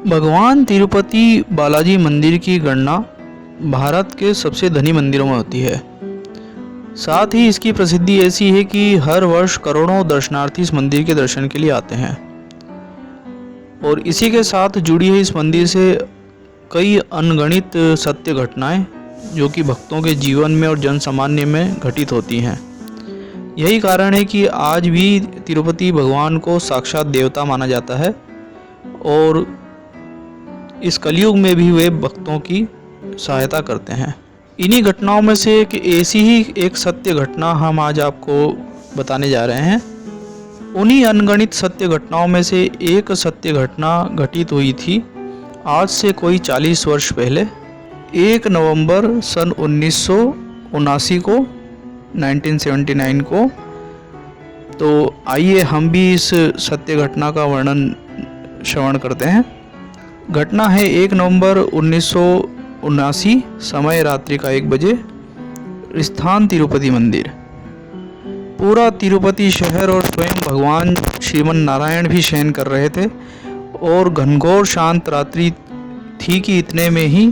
भगवान तिरुपति बालाजी मंदिर की गणना भारत के सबसे धनी मंदिरों में होती है। साथ ही इसकी प्रसिद्धि ऐसी है कि हर वर्ष करोड़ों दर्शनार्थी इस मंदिर के दर्शन के लिए आते हैं और इसी के साथ जुड़ी है इस मंदिर से कई अनगणित सत्य घटनाएं जो कि भक्तों के जीवन में और जन सामान्य में घटित होती हैं। यही कारण है कि आज भी तिरुपति भगवान को साक्षात देवता माना जाता है और इस कलयुग में भी वे भक्तों की सहायता करते हैं। इन्हीं घटनाओं में से एक ऐसी ही एक सत्य घटना हम आज आपको बताने जा रहे हैं। उन्हीं अनगणित सत्य घटनाओं में से एक सत्य घटना घटित हुई थी आज से कोई 40 वर्ष पहले, 1 नवंबर सन 1979 को 1979 को। तो आइए हम भी इस सत्य घटना का वर्णन श्रवण करते हैं। घटना है 1 नवंबर 1979, समय रात्रि का 1 बजे, स्थान तिरुपति मंदिर। पूरा तिरुपति शहर और स्वयं भगवान श्रीमन नारायण भी शयन कर रहे थे और घनघोर शांत रात्रि थी कि इतने में ही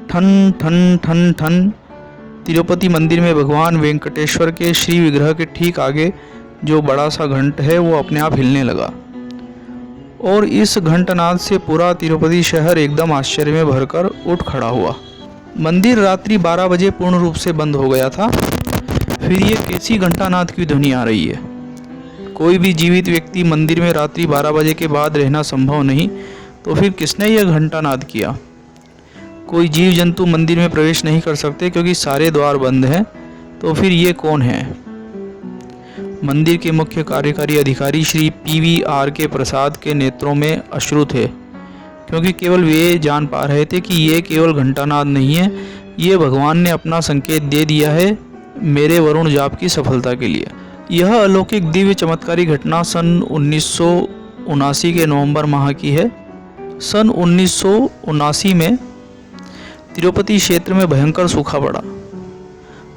ठन ठन ठन ठन तिरुपति मंदिर में भगवान वेंकटेश्वर के श्री विग्रह के ठीक आगे जो बड़ा सा घंट है वो अपने आप हिलने लगा और इस घंटनाद से पूरा तिरुपति शहर एकदम आश्चर्य में भरकर उठ खड़ा हुआ। मंदिर रात्रि 12 बजे पूर्ण रूप से बंद हो गया था। फिर ये कैसी घंटानाद की ध्वनि आ रही है? कोई भी जीवित व्यक्ति मंदिर में रात्रि 12 बजे के बाद रहना संभव नहीं, तो फिर किसने यह घंटानाद किया? कोई जीव जंतु मंदिर में प्रवेश नहीं कर सकते क्योंकि सारे द्वार बंद हैं, तो फिर ये कौन है? मंदिर के मुख्य कार्यकारी अधिकारी श्री PVRK प्रसाद के नेत्रों में अश्रु थे, क्योंकि केवल वे जान पा रहे थे कि ये केवल घंटानाद नहीं है, ये भगवान ने अपना संकेत दे दिया है मेरे वरुण जाप की सफलता के लिए। यह अलौकिक दिव्य चमत्कारी घटना सन 1979 के नवंबर माह की है। सन 1979 में तिरुपति क्षेत्र में भयंकर सूखा पड़ा।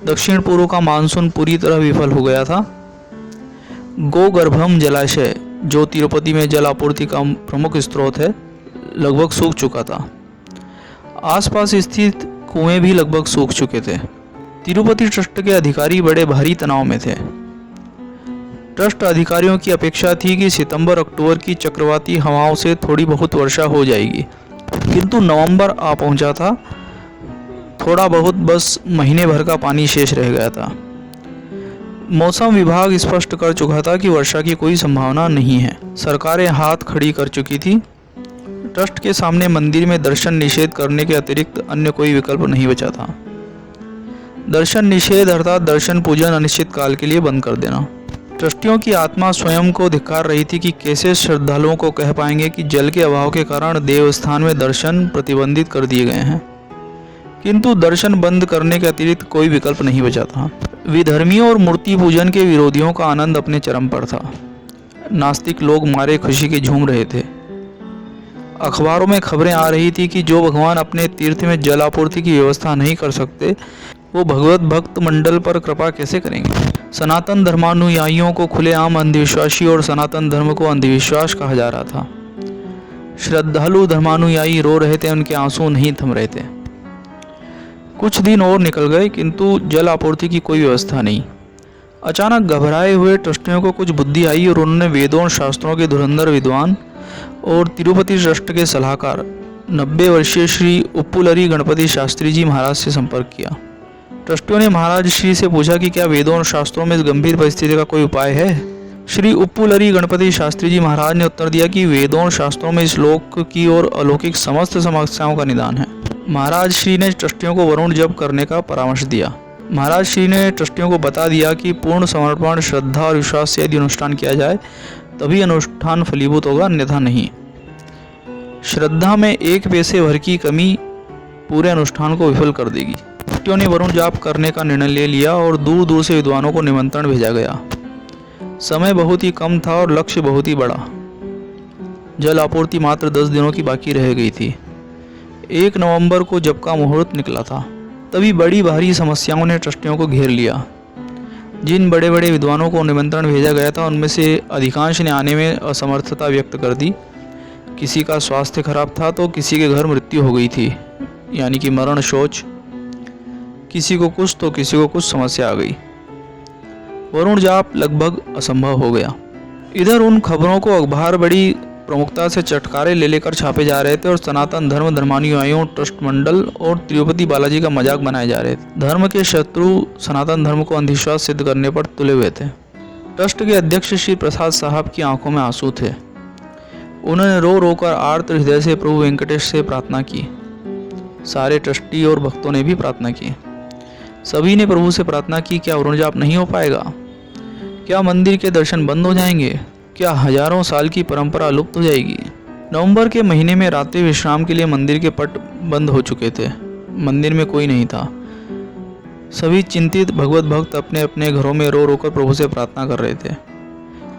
दक्षिण पूर्व का मानसून पूरी तरह विफल हो गया था। गोगर्भम जलाशय, जो तिरुपति में जल आपूर्ति का प्रमुख स्रोत है, लगभग सूख चुका था। आसपास स्थित कुएं भी लगभग सूख चुके थे। तिरुपति ट्रस्ट के अधिकारी बड़े भारी तनाव में थे। ट्रस्ट अधिकारियों की अपेक्षा थी कि सितंबर-अक्टूबर की चक्रवाती हवाओं से थोड़ी बहुत वर्षा हो जाएगी, किंतु नवंबर आ पहुंचा था। थोड़ा बहुत बस महीने भर का पानी शेष रह गया था। मौसम विभाग स्पष्ट कर चुका था कि वर्षा की कोई संभावना नहीं है। सरकारें हाथ खड़ी कर चुकी थी। ट्रस्ट के सामने मंदिर में दर्शन निषेध करने के अतिरिक्त अन्य कोई विकल्प नहीं बचा था। दर्शन निषेध अर्थात दर्शन पूजन अनिश्चित काल के लिए बंद कर देना। ट्रस्टियों की आत्मा स्वयं को धिक्कार रही थी कि कैसे श्रद्धालुओं को कह पाएंगे कि जल के अभाव के कारण देवस्थान में दर्शन प्रतिबंधित कर दिए गए हैं, किंतु दर्शन बंद करने के अतिरिक्त कोई विकल्प नहीं बचा था। विधर्मियों और मूर्ति पूजन के विरोधियों का आनंद अपने चरम पर था। नास्तिक लोग मारे खुशी के झूम रहे थे। अखबारों में खबरें आ रही थी कि जो भगवान अपने तीर्थ में जल आपूर्ति की व्यवस्था नहीं कर सकते, वो भगवत भक्त मंडल पर कृपा कैसे करेंगे? सनातन धर्मानुयायियों को खुलेआम अंधविश्वासी और सनातन धर्म को अंधविश्वास कहा जा रहा था। श्रद्धालु धर्मानुयायी रो रहे थे, उनके आंसू नहीं थम रहे थे। कुछ दिन और निकल गए, किंतु जल आपूर्ति की कोई व्यवस्था नहीं। अचानक घबराए हुए ट्रस्टियों को कुछ बुद्धि आई और उन्होंने वेदों और शास्त्रों के धुरंधर विद्वान और तिरुपति ट्रस्ट के सलाहकार 90 वर्षीय श्री उप्पुलरी गणपति शास्त्री जी महाराज से संपर्क किया। ट्रस्टियों ने महाराज श्री से पूछा कि क्या वेदों और शास्त्रों में इस गंभीर परिस्थिति का कोई उपाय है? श्री उप्पुलरी गणपति शास्त्री जी महाराज ने उत्तर दिया कि वेदों और शास्त्रों में इस लोक की और अलौकिक समस्त समस्याओं का निदान है। महाराज श्री ने ट्रस्टियों को वरुण जप करने का परामर्श दिया। महाराज श्री ने ट्रस्टियों को बता दिया कि पूर्ण समर्पण, श्रद्धा और विश्वास से यदि अनुष्ठान किया जाए तभी अनुष्ठान फलीभूत होगा, अन्यथा नहीं। श्रद्धा में 1 पैसे भर की कमी पूरे अनुष्ठान को विफल कर देगी। ट्रस्टियों ने वरुण जाप करने का निर्णय ले लिया और दूर दूर से विद्वानों को निमंत्रण भेजा गया। समय बहुत ही कम था और लक्ष्य बहुत ही बड़ा। जल आपूर्ति मात्र 10 दिनों की बाकी रह गई थी। 1 नवंबर को जब का मुहूर्त निकला था, तभी बड़ी भारी समस्याओं ने ट्रस्टियों को घेर लिया। जिन बड़े बड़े विद्वानों को निमंत्रण भेजा गया था, उनमें से अधिकांश ने आने में असमर्थता व्यक्त कर दी। किसी का स्वास्थ्य खराब था तो किसी के घर मृत्यु हो गई थी, यानी कि मरण शोच। किसी को कुछ तो किसी को कुछ समस्या आ गई। वरुण जाप लगभग असंभव हो गया। इधर उन खबरों को अखबार बड़ी प्रमुखता से चटकारे ले लेकर छापे जा रहे थे और सनातन धर्म, धर्मानुयायियों, ट्रस्ट मंडल और तिरुपति बालाजी का मजाक बनाए जा रहे थे। धर्म के शत्रु सनातन धर्म को अंधविश्वास सिद्ध करने पर तुले हुए थे। ट्रस्ट के अध्यक्ष श्री प्रसाद साहब की आंखों में आंसू थे। उन्होंने रो रो कर आर्त हृदय से प्रभु वेंकटेश से प्रार्थना की। सारे ट्रस्टी और भक्तों ने भी प्रार्थना की। सभी ने प्रभु से प्रार्थना की, क्या वरुण जाप नहीं हो पाएगा? क्या मंदिर के दर्शन बंद हो जाएंगे? क्या हजारों साल की परंपरा लुप्त हो जाएगी? नवंबर के महीने में रात्रि विश्राम के लिए मंदिर के पट बंद हो चुके थे। मंदिर में कोई नहीं था। सभी चिंतित भगवत भक्त अपने अपने घरों में रो रो कर प्रभु से प्रार्थना कर रहे थे।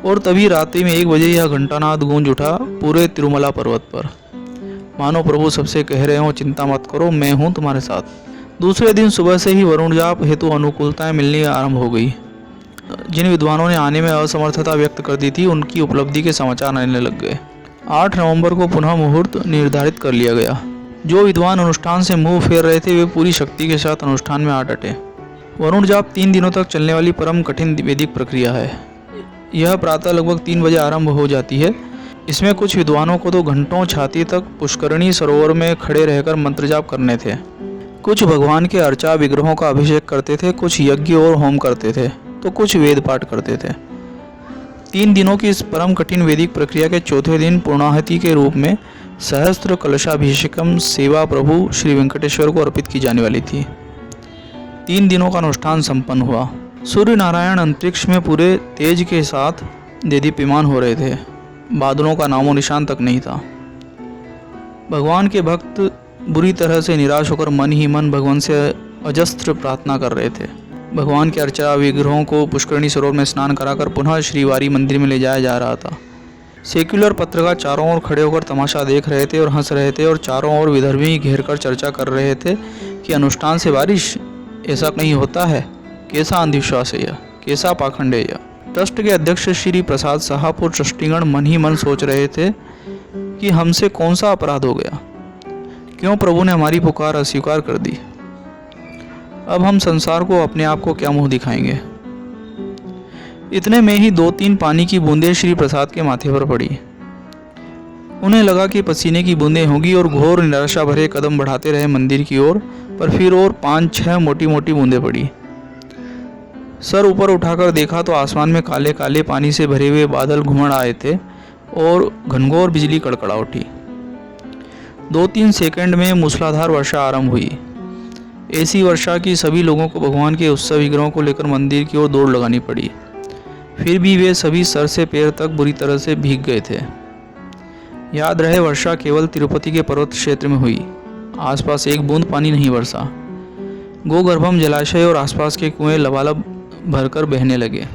और तभी रात्रि में 1 बजे यह घंटानाद गूंज उठा पूरे तिरुमला पर्वत पर, मानो प्रभु सबसे कह रहे हो, चिंता मत करो, मैं हूँ तुम्हारे साथ। दूसरे दिन सुबह से ही वरुण जाप हेतु अनुकूलताएं मिलनी आरंभ हो गई। जिन विद्वानों ने आने में असमर्थता व्यक्त कर दी थी, उनकी उपलब्धि के समाचार आने लग गए। 8 नवंबर को पुनः मुहूर्त निर्धारित कर लिया गया। जो विद्वान अनुष्ठान से मुंह फेर रहे थे वे पूरी शक्ति के साथ अनुष्ठान में आ डटे। वरुण जाप 3 दिनों तक चलने वाली परम कठिन वैदिक प्रक्रिया है। यह प्रातः लगभग 3 बजे आरंभ हो जाती है। इसमें कुछ विद्वानों को तो घंटों छाती तक पुष्करणी सरोवर में खड़े रहकर मंत्र जाप करने थे। कुछ भगवान के अर्चा विग्रहों का अभिषेक करते थे, कुछ यज्ञ और होम करते थे, तो कुछ वेद पाठ करते थे। 3 दिनों की इस परम कठिन वैदिक प्रक्रिया के चौथे दिन पूर्णाहुति के रूप में सहस्त्र कलशाभिषेकम सेवा प्रभु श्री वेंकटेश्वर को अर्पित की जाने वाली थी। 3 दिनों का अनुष्ठान संपन्न हुआ। सूर्य नारायण अंतरिक्ष में पूरे तेज के साथ देदीप्यमान हो रहे थे। बादलों का नामो निशान तक नहीं था। भगवान के भक्त बुरी तरह से निराश होकर मन ही मन भगवान से अजस्त्र प्रार्थना कर रहे थे। भगवान के अर्चा विग्रहों को पुष्करणी सरोवर में स्नान कराकर पुनः श्रीवारी मंदिर में ले जाया जा रहा था। सेक्युलर पत्रकार चारों ओर खड़े होकर तमाशा देख रहे थे और हंस रहे थे और चारों ओर विधर्मी घेर कर चर्चा कर रहे थे कि अनुष्ठान से बारिश, ऐसा नहीं होता है, कैसा अंधविश्वास है यह, कैसा पाखंड है यह। ट्रस्ट के अध्यक्ष श्री प्रसाद साहब और ट्रस्टीगण मन ही मन सोच रहे थे कि हमसे कौन सा अपराध हो गया, क्यों प्रभु ने हमारी पुकार अस्वीकार कर दी। अब हम संसार को अपने आप को क्या मुंह दिखाएंगे। इतने में ही 2-3 पानी की बूंदें श्री प्रसाद के माथे पर पड़ी। उन्हें लगा कि पसीने की बूंदें होंगी और घोर निराशा भरे कदम बढ़ाते रहे मंदिर की ओर, पर फिर और 5-6 मोटी मोटी बूंदें पड़ी। सर ऊपर उठाकर देखा तो आसमान में काले काले पानी से भरे हुए बादल घुमड़ आए थे और घनघोर बिजली कड़कड़ा उठी। 2-3 सेकंड में मूसलाधार वर्षा आरंभ हुई। ऐसी वर्षा की सभी लोगों को भगवान के उत्सव विग्रहों को लेकर मंदिर की ओर दौड़ लगानी पड़ी। फिर भी वे सभी सर से पैर तक बुरी तरह से भीग गए थे। याद रहे, वर्षा केवल तिरुपति के पर्वत क्षेत्र में हुई। आसपास एक बूंद पानी नहीं बरसा। गोगर्भम जलाशय और आसपास के कुएं लबालब भरकर बहने लगे।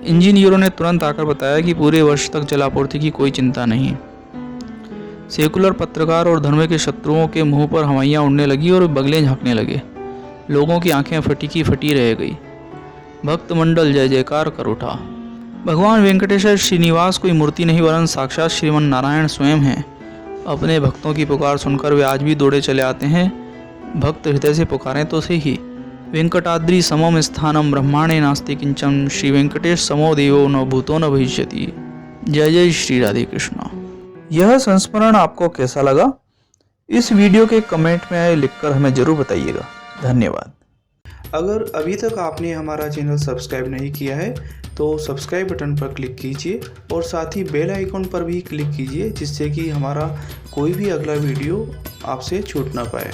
इंजीनियरों ने तुरंत आकर बताया कि पूरे वर्ष तक जलापूर्ति की कोई चिंता नहीं। सेकुलर पत्रकार और धर्म के शत्रुओं के मुंह पर हवाइयाँ उड़ने लगी और बगलें झांकने लगे। लोगों की आंखें फटी की फटी रह गई। भक्त मंडल जय जयकार कर उठा। भगवान वेंकटेश्वर श्रीनिवास कोई मूर्ति नहीं वरन साक्षात श्रीमन नारायण स्वयं हैं। अपने भक्तों की पुकार सुनकर वे आज भी दौड़े चले आते हैं। भक्त हृदय से पुकारें तो सही। वेंकटाद्रि समम स्थानम ब्रह्मांडे नास्ति किंचन, श्री वेंकटेश समो देवो न भूतो न भविष्यति। जय जय श्री राधे कृष्णा। यह संस्मरण आपको कैसा लगा? इस वीडियो के कमेंट में लिखकर हमें जरूर बताइएगा। धन्यवाद। अगर अभी तक आपने हमारा चैनल सब्सक्राइब नहीं किया है तो सब्सक्राइब बटन पर क्लिक कीजिए और साथ ही बेल आइकॉन पर भी क्लिक कीजिए, जिससे कि हमारा कोई भी अगला वीडियो आपसे छूट ना पाए।